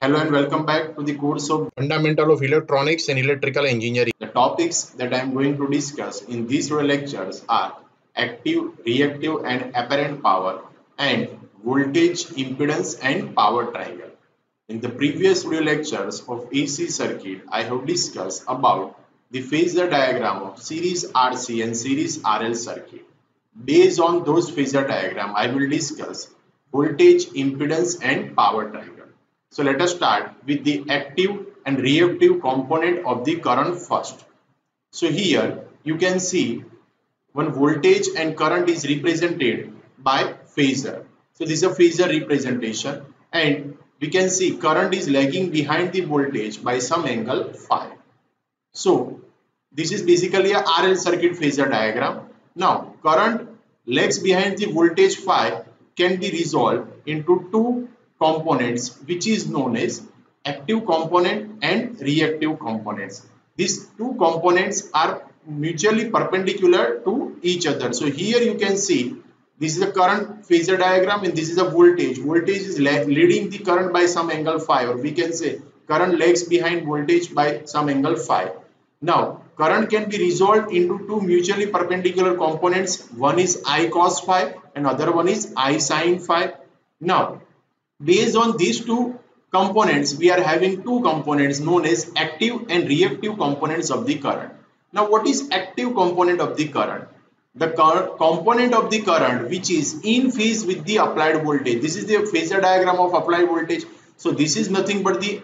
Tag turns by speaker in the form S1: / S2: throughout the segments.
S1: Hello and welcome back to the course of Fundamental of Electronics and Electrical Engineering. The topics that I am going to discuss in these two lectures are active, reactive and apparent power and voltage, impedance and power triangle. In the previous video lectures of AC circuit, I have discussed about the phasor diagram of series RC and series RL circuit. Based on those phasor diagram, I will discuss voltage, impedance and power triangle. So let us start with the active and reactive component of the current first. So here you can see one voltage and current is represented by phasor. So this is a phasor representation and we can see current is lagging behind the voltage by some angle phi. So this is basically a RL circuit phasor diagram. Now current lags behind the voltage phi can be resolved into two components which is known as active component and reactive components. These two components are mutually perpendicular to each other. So here you can see this is a current phasor diagram and this is a voltage. Voltage is leading the current by some angle phi, or we can say current lags behind voltage by some angle phi. Now current can be resolved into two mutually perpendicular components. One is I cos phi and other one is I sin phi. Now based on these two components, we are having two components known as active and reactive components of the current. Now what is active component of the current? The component of the current which is in phase with the applied voltage. This is the phasor diagram of applied voltage. So this is nothing but the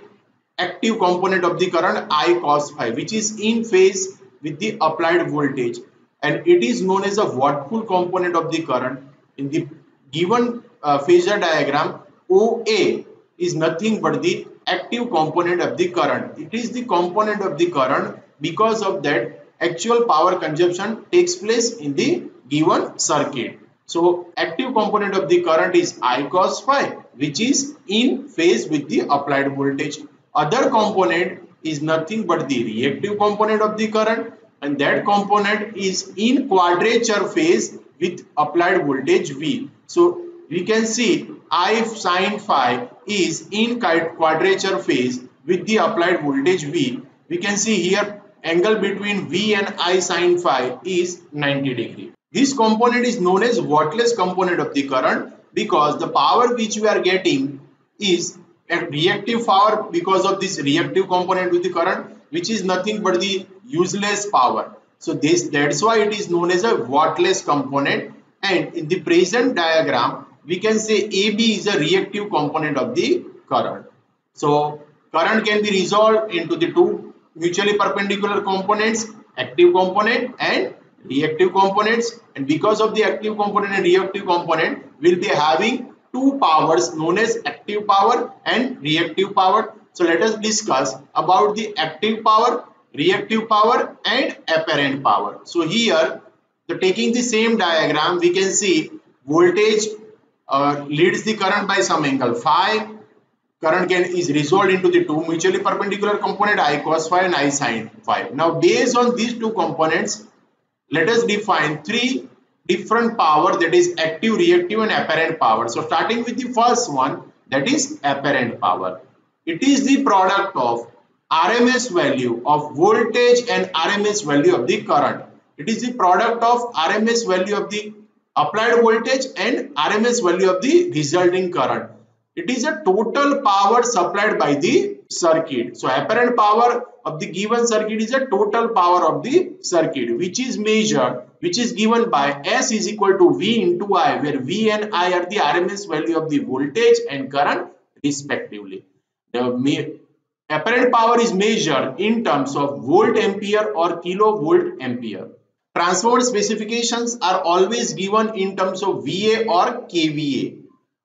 S1: active component of the current I cos phi, which is in phase with the applied voltage, and it is known as a wattful component of the current. In the given phasor diagram, OA is nothing but the active component of the current. It is the component of the current because of that actual power consumption takes place in the given circuit. So active component of the current is I cos phi, which is in phase with the applied voltage. Other component is nothing but the reactive component of the current, and that component is in quadrature phase with applied voltage V. So we can see I sin phi is in quadrature phase with the applied voltage V. We can see here angle between V and I sin phi is 90 degree. This component is known as wattless component of the current because the power which we are getting is a reactive power because of this reactive component with the current, which is nothing but the useless power. So that's why it is known as a wattless component. And in the present diagram, we can say AB is a reactive component of the current. So current can be resolved into the two mutually perpendicular components, active component and reactive components, and because of the active component and reactive component, we will be having two powers known as active power and reactive power. So let us discuss about the active power, reactive power and apparent power. So here, taking the same diagram, we can see voltage leads the current by some angle phi. Current is resolved into the two mutually perpendicular component I cos phi and I sin phi. Now based on these two components, let us define three different power, that is active, reactive and apparent power. So starting with the first one, that is apparent power. It is the product of RMS value of voltage and RMS value of the current. It is the product of RMS value of the applied voltage and RMS value of the resulting current. It is a total power supplied by the circuit. So apparent power of the given circuit is a total power of the circuit, which is measured, which is given by S is equal to V into I, where V and I are the RMS value of the voltage and current respectively. The apparent power is measured in terms of volt ampere or kilovolt ampere. Transformer specifications are always given in terms of VA or kVA.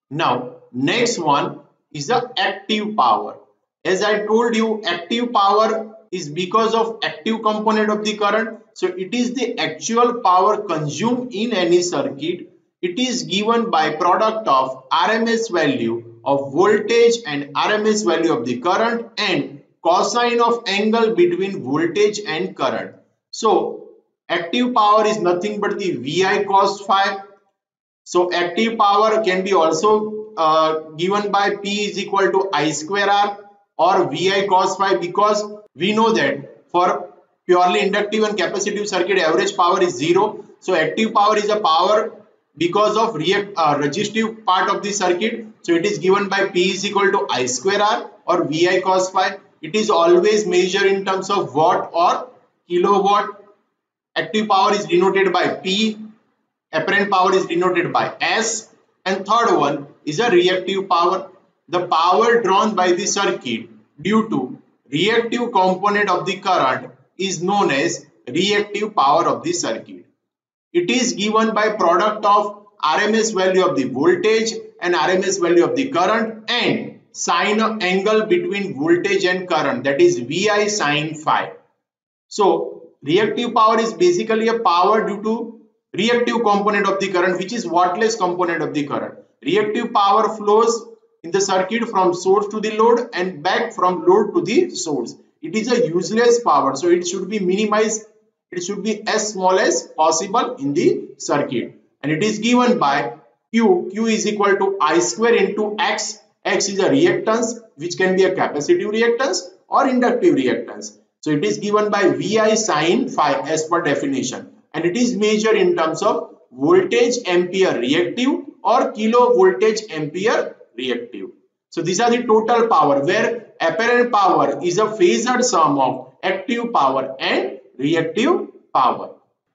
S1: Now next one is the active power. As I told you, active power is because of active component of the current. So it is the actual power consumed in any circuit. It is given by product of RMS value of voltage and RMS value of the current and cosine of angle between voltage and current. So active power is nothing but the VI cos phi. So active power can be also given by P is equal to I square R or VI cos phi, because we know that for purely inductive and capacitive circuit average power is 0. So active power is a power because of resistive part of the circuit. So it is given by P is equal to I square R or VI cos phi. It is always measured in terms of watt or kilowatt. Active power is denoted by P, apparent power is denoted by S, and third one is a reactive power. The power drawn by the circuit due to reactive component of the current is known as reactive power of the circuit. It is given by product of RMS value of the voltage and RMS value of the current and sine angle between voltage and current, that is VI sine phi. So reactive power is basically a power due to reactive component of the current, which is wattless component of the current. Reactive power flows in the circuit from source to the load and back from load to the source. It is a useless power, so it should be minimized. It should be as small as possible in the circuit, and it is given by Q. Q is equal to I square into X. X is a reactance, which can be a capacitive reactance or inductive reactance. So it is given by VI sine phi as per definition, and it is measured in terms of voltage ampere reactive or kilo voltage ampere reactive. So these are the total power, where apparent power is a phasor sum of active power and reactive power.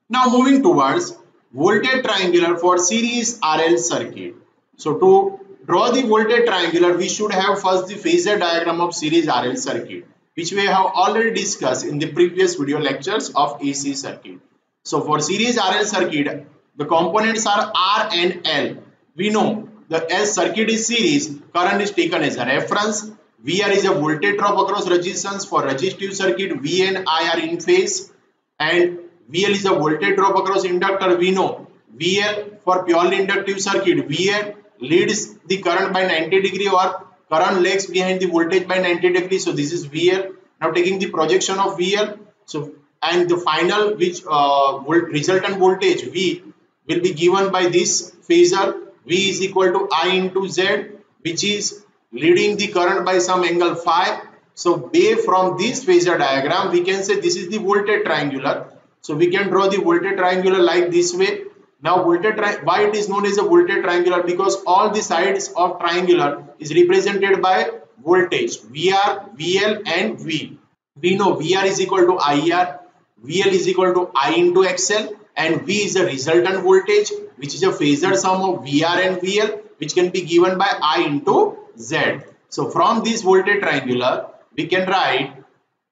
S1: Now moving towards voltage triangular for series RL circuit. So to draw the voltage triangular, we should have first the phasor diagram of series RL circuit, which we have already discussed in the previous video lectures of AC circuit. So for series RL circuit, the components are R and L. We know the as circuit is series, current is taken as a reference. VR is a voltage drop across resistance. For resistive circuit, V and I are in phase, and VL is a voltage drop across inductor. We know VL for purely inductive circuit, VL leads the current by 90 degree or current lags behind the voltage by 90 degree. So this is VL. Now taking the projection of VL, so and the final which resultant voltage V will be given by this phasor. V is equal to I into Z, which is leading the current by some angle phi. So from this phasor diagram, we can say this is the voltage triangular. So we can draw the voltage triangular like this way. Now why it is known as a voltage triangular? Because all the sides of triangular is represented by voltage VR, VL and V. We know VR is equal to IR, VL is equal to I into XL, and V is a resultant voltage, which is a phasor sum of VR and VL, which can be given by I into Z. So from this voltage triangular, we can write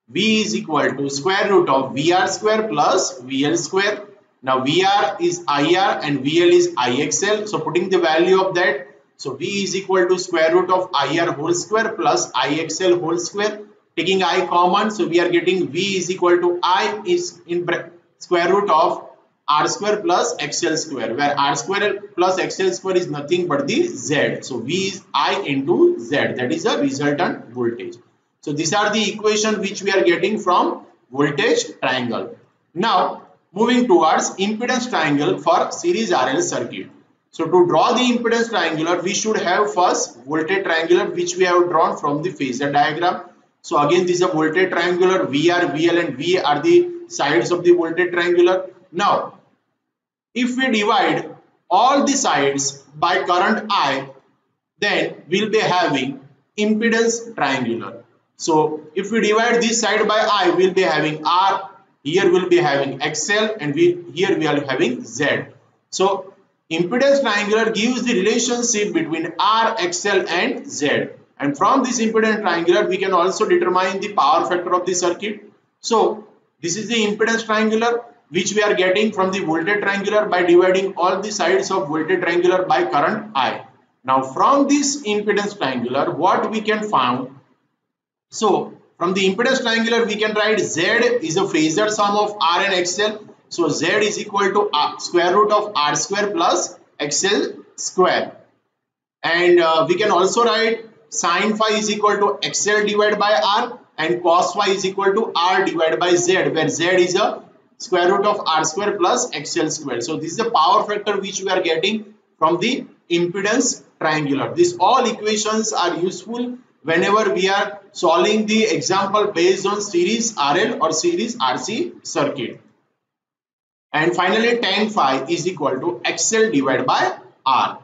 S1: V is equal to square root of VR square plus VL square. Now VR is IR and VL is IXL. So putting the value of that, so V is equal to square root of IR whole square plus IXL whole square. Taking I common, so we are getting V is equal to I is in square root of R square plus XL square, where R square plus XL square is nothing but the Z. So V is I into Z, that is a resultant voltage. So these are the equation which we are getting from voltage triangle. Now moving towards impedance triangle for series RL circuit. So to draw the impedance triangular, we should have first voltage triangular, which we have drawn from the phasor diagram. So again, this is a voltage triangular. VR, VL and V are the sides of the voltage triangular. Now if we divide all the sides by current I, then we'll be having impedance triangular. So if we divide this side by I, we'll be having R, here we'll be having XL, and here we are having Z. So impedance triangular gives the relationship between R, XL and Z. And from this impedance triangular, we can also determine the power factor of the circuit. So this is the impedance triangular, which we are getting from the voltage triangular by dividing all the sides of voltage triangular by current I. Now from this impedance triangular, what we can find? So from the impedance triangular, we can write Z is a phasor sum of R and XL. So Z is equal to square root of R square plus XL square. And we can also write sin phi is equal to XL divided by R, and cos phi is equal to R divided by Z, where Z is a square root of R square plus XL square. So this is the power factor which we are getting from the impedance triangular. These all equations are useful whenever we are solving the example based on series RL or series RC circuit. And finally tan phi is equal to XL divided by R.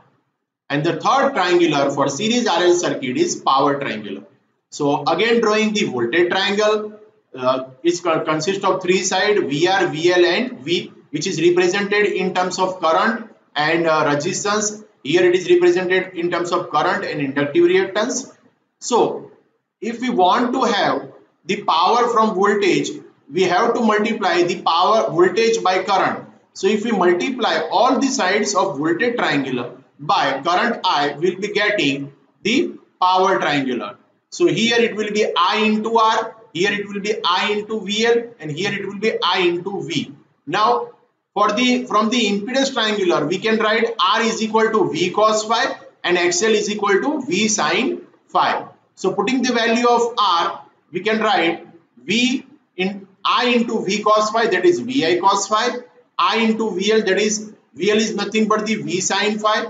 S1: And the third triangular for series RL circuit is power triangular. So again drawing the voltage triangle, it consists of three sides, VR, VL and V, which is represented in terms of current and resistance. Here it is represented in terms of current and inductive reactance. So if we want to have the power from voltage, we have to multiply the power voltage by current. So if we multiply all the sides of voltage triangular by current I, will be getting the power triangular. So here it will be I into R, here it will be I into VL, and here it will be I into V. Now from the impedance triangular, we can write R is equal to V cos phi and XL is equal to V sin phi. So putting the value of R, we can write V in I into V cos phi, that is VI cos phi, I into VL, that is VL is nothing but the V sin phi.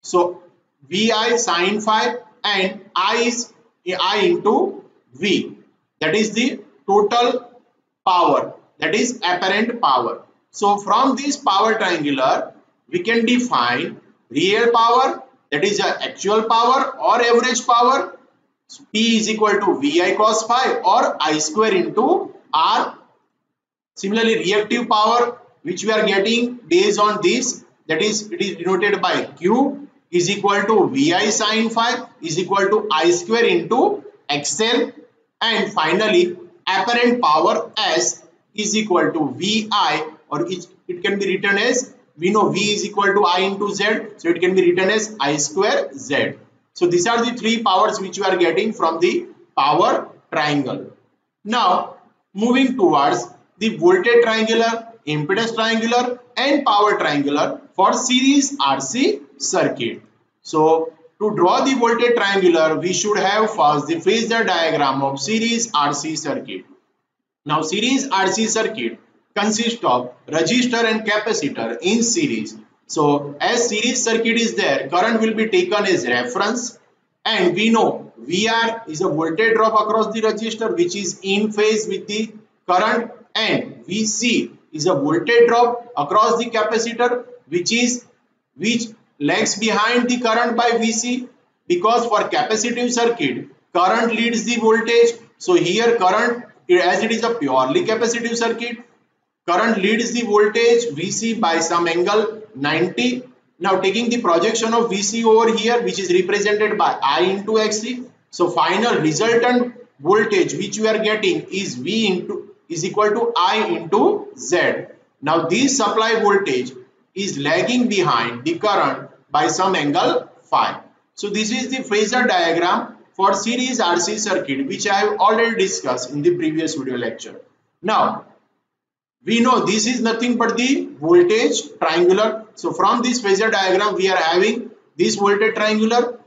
S1: So VI sin phi and I is I into V, that is the total power, that is apparent power. So from this power triangular, we can define real power, that is actual power or average power. So P is equal to VI cos phi or I square into R. Similarly, reactive power which we are getting based on this, that is it is denoted by Q, is equal to VI sin phi is equal to I square into XL. And finally apparent power S is equal to VI, or it can be written as, we know V is equal to I into Z, so it can be written as I square Z. So these are the three powers which we are getting from the power triangle. Now moving towards the voltage triangular, impedance triangular and power triangular for series RC circuit. So to draw the voltage triangular, we should have first the phasor diagram of series RC circuit. Now series RC circuit consists of resistor and capacitor in series. So as series circuit is there, current will be taken as reference, and we know VR is a voltage drop across the resistor which is in phase with the current, and VC is a voltage drop across the capacitor which lags behind the current by VC, because for capacitive circuit current leads the voltage. So here current, as it is a purely capacitive circuit, current leads the voltage VC by some angle 90. Now taking the projection of VC over here, which is represented by I into XC. So final resultant voltage which we are getting is is equal to I into Z. Now this supply voltage is lagging behind the current by some angle phi. So this is the phasor diagram for series RC circuit, which I have already discussed in the previous video lecture. Now we know this is nothing but the voltage triangular. So from this phasor diagram we are having this voltage triangular,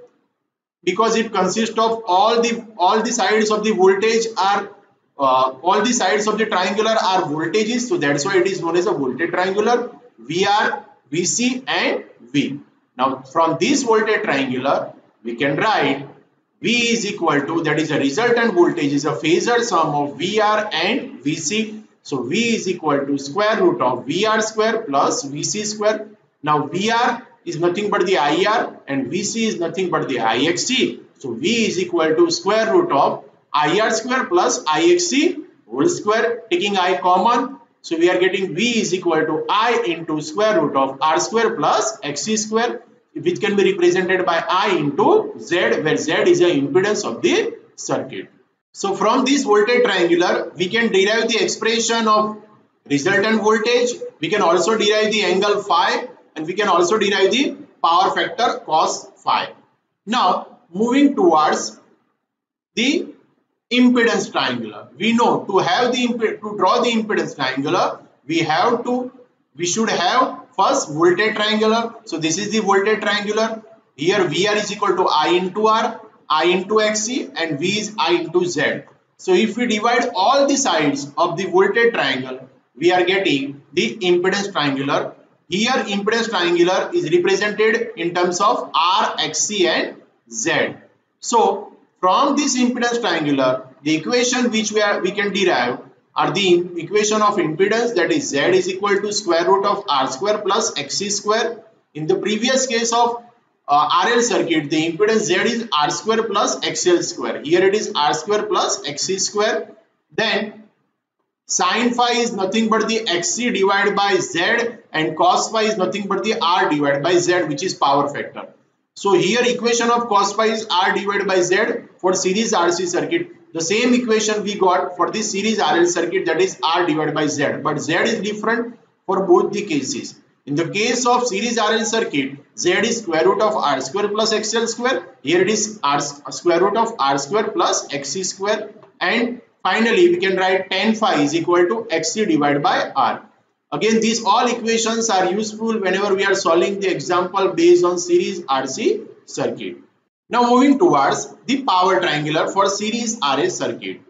S1: because it consists of all the sides of the voltage are all the sides of the triangular are voltages. So that's why it is known as a voltage triangular, VR, VC and V. Now from this voltage triangular we can write V is equal to, that is a resultant voltage is a phasor sum of VR and VC. So V is equal to square root of VR square plus VC square. Now VR is nothing but the IR and VC is nothing but the IXC. So V is equal to square root of IR square plus IXC whole square, taking I common. So we are getting V is equal to I into square root of R square plus XC square, which can be represented by I into Z, where Z is the impedance of the circuit. So from this voltage triangular we can derive the expression of resultant voltage, we can also derive the angle phi, and we can also derive the power factor cos phi. Now moving towards the impedance triangular, we know to draw the impedance triangular we should have first voltage triangular. So this is the voltage triangular. Here VR is equal to I into R, I into XC and V is I into Z. So if we divide all the sides of the voltage triangle, we are getting the impedance triangular. Here impedance triangular is represented in terms of R, XC and Z. So from this impedance triangular, the equation which we can derive are the equation of impedance, that is Z is equal to square root of R square plus XC square. In the previous case of RL circuit, the impedance Z is R square plus XL square. Here it is R square plus XC square. Then sin phi is nothing but the XC divided by Z, and cos phi is nothing but the R divided by Z, which is power factor. So here equation of cos phi is R divided by Z for series RC circuit. The same equation we got for the series RL circuit, that is R divided by Z, but Z is different for both the cases. In the case of series RL circuit, Z is square root of R square plus XL square. Here it is R square root of R square plus XC square, and finally we can write tan phi is equal to XC divided by R. Again, these all equations are useful whenever we are solving the example based on series RC circuit. Now moving towards the power triangular for series RA circuit.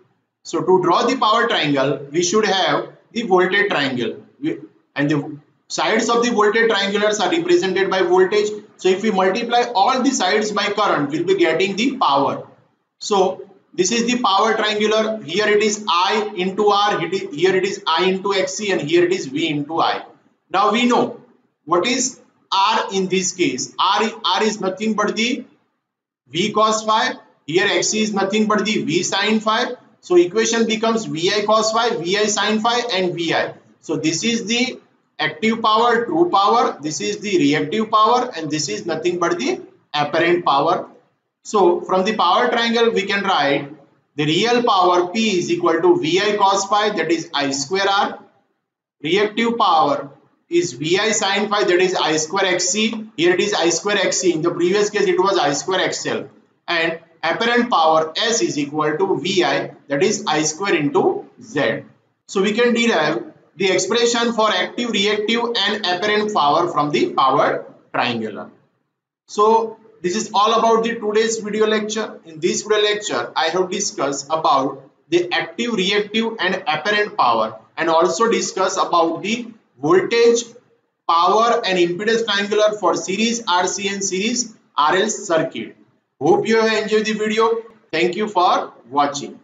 S1: So to draw the power triangle, we should have the voltage triangle, and the sides of the voltage triangulars are represented by voltage. So if we multiply all the sides by current, we will be getting the power. So this is the power triangular. Here it is I into R, here it is I into XC, and here it is V into I. Now we know what is R in this case. R is nothing but the V cos phi. Here XC is nothing but the V sin phi. So equation becomes VI cos phi, VI sin phi and VI. So this is the active power, true power, this is the reactive power, and this is nothing but the apparent power. So from the power triangle we can write the real power P is equal to VI cos phi, that is I square R. Reactive power is VI sin phi, that is I square XC. Here it is I square XC. In the previous case it was I square XL. And apparent power S is equal to VI, that is I square into Z. So we can derive the expression for active, reactive and apparent power from the power triangular. So this is all about the today's video lecture. In this video lecture, I have discussed about the active, reactive and apparent power, and also discuss about the voltage, power and impedance triangular for series RC and series RL circuit. Hope you have enjoyed the video. Thank you for watching.